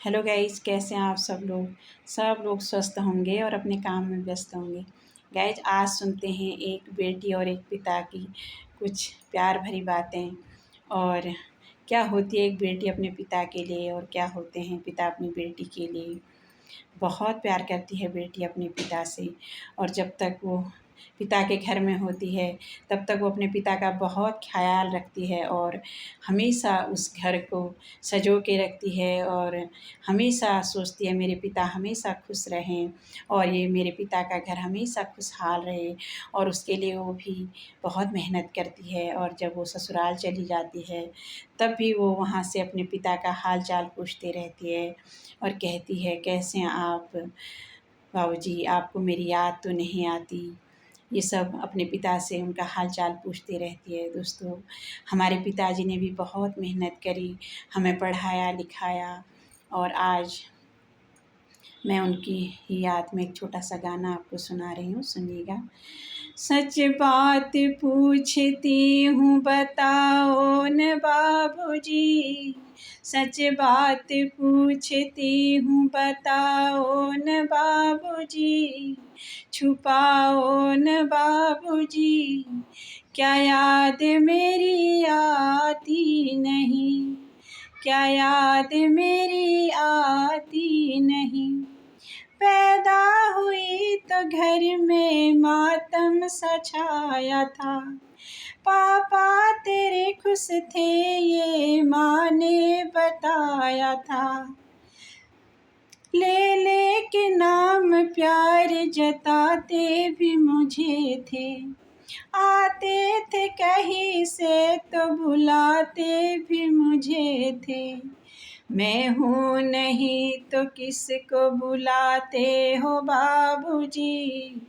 Hello guys, कैसे हैं आप सब लोग स्वस्थ होंगे और अपने काम में व्यस्त होंगे। गाइज, आज सुनते हैं एक बेटी और एक पिता की कुछ प्यार भरी बातें। और क्या होती है एक बेटी अपने पिता के लिए और क्या होते हैं पिता अपनी बेटी के लिए। बहुत प्यार करती है बेटी अपने पिता से, और जब तक वो पिता के घर में होती है तब तक वो अपने पिता का बहुत ख़याल रखती है और हमेशा उस घर को सँजो के रखती है और हमेशा सोचती है मेरे पिता हमेशा खुश रहें और ये मेरे पिता का घर हमेशा खुशहाल रहे। और उसके लिए वो भी बहुत मेहनत करती है, और जब वो ससुराल चली जाती है तब भी वो वहाँ से अपने पिता का हाल-चाल पूछती रहती है और कहती है, कैसे हैं आप बाबूजी, आपको मेरी याद तो नहीं आती। ये सब अपने पिता से उनका हाल-चाल पूछती रहती है। दोस्तों, हमारे पिताजी ने भी बहुत मेहनत करी, हमें पढ़ाया-लिखाया, और आज मैं उनकी ही याद में एक छोटा-सा गाना आपको सुना रही हूँ, सुनिएगा। सच बात पूछती हूँ बताओ न बाबूजी, सच बात पूछती हूँ बताओ न बाबूजी, छुपाओ न बाबूजी, क्या याद मेरी आती नहीं, क्या याद मेरी आती नहीं। पैदा हुई तो घर में मातम सा छाया था, पापा तेरे खुश थे ये माँ ने बताया था। ले ले के नाम प्यार जताते भी मुझे थे, आते थे कहीं से तो बुलाते भी मुझे थे। मैं हूँ नहीं तो किसको बुलाते हो बाबूजी,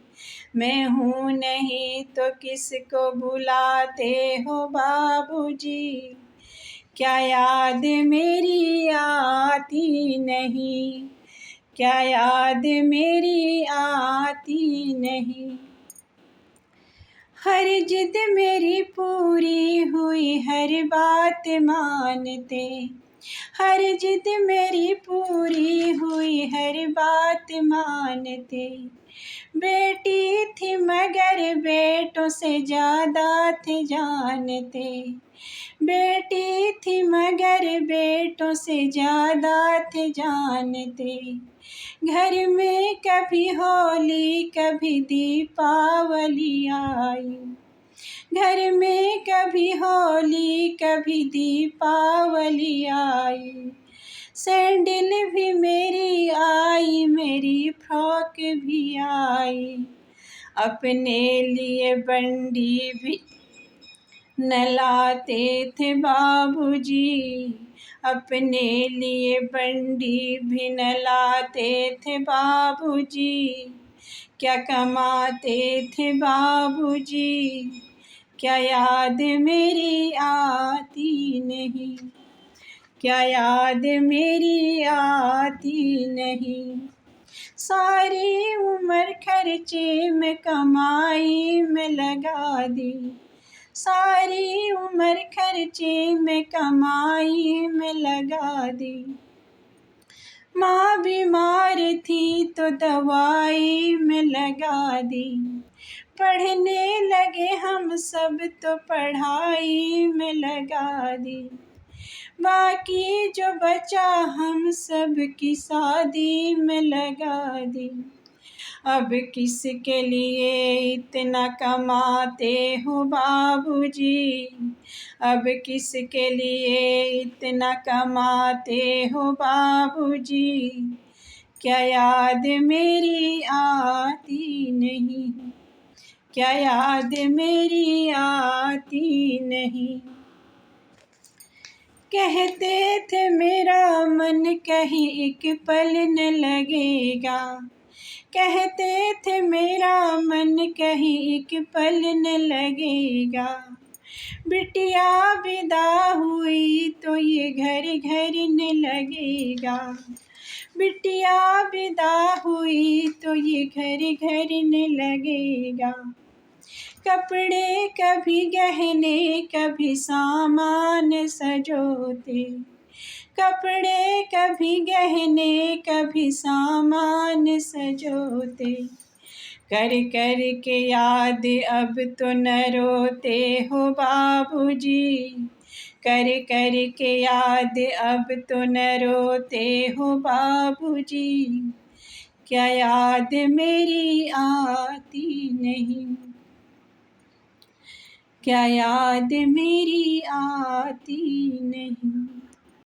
मैं हूँ नहीं तो किसको बुलाते हो बाबूजी, क्या याद मेरी आती नहीं, क्या याद मेरी आती नहीं। हर जिद मेरी पूरी हुई, हर बात मानते, हर जिद मेरी पूरी हुई, हर बात मानते। बेटी थी मगर बेटों से ज़्यादा थे जानते, बेटी थी मगर बेटों से ज़्यादा थे जानते। घर में कभी होली कभी दीपावली आई, घर में कभी होली कभी दीपावली आई। सैंडल भी मेरी आई, मेरी फ्रॉक भी आई, अपने लिए बंडी भी न लाते थे बाबूजी, अपने लिए बंडी भी न लाते थे बाबूजी, क्या कमाते थे बाबूजी, क्या याद मेरी आती नहीं, क्या याद मेरी आती नहीं। सारी उम्र खर्चे में कमाई में लगा दी, सारी उम्र खर्चे में कमाई में लगा दी। माँ बीमार थी तो दवाई में लगा दी, पढ़ने लगे हम सब तो पढ़ाई में लगा दी। बाकी जो बचा हम सब की शादी में लगा दी। अब किसके लिए इतना कमाते हो बाबूजी, अब किसके लिए इतना कमाते हो बाबूजी, क्या याद मेरी आती नहीं, क्या याद मेरी आती नहीं। कहते थे मेरा मन कहीं एक पल न लगेगा, कहते थे मेरा मन कहीं एक पल न लगेगा। बिटिया विदा हुई तो ये घर घर न लगेगा, बिटिया विदा हुई तो ये घर घर न लगेगा। कपड़े कभी गहने कभी सामान सजोते, कपड़े कभी गहने कभी सामान सजोते, कर कर के याद अब तो न रोते हो बाबूजी, कर कर के याद अब तो न रोते हो बाबूजी, क्या याद मेरी आती नहीं, क्या याद मेरी आती नहीं।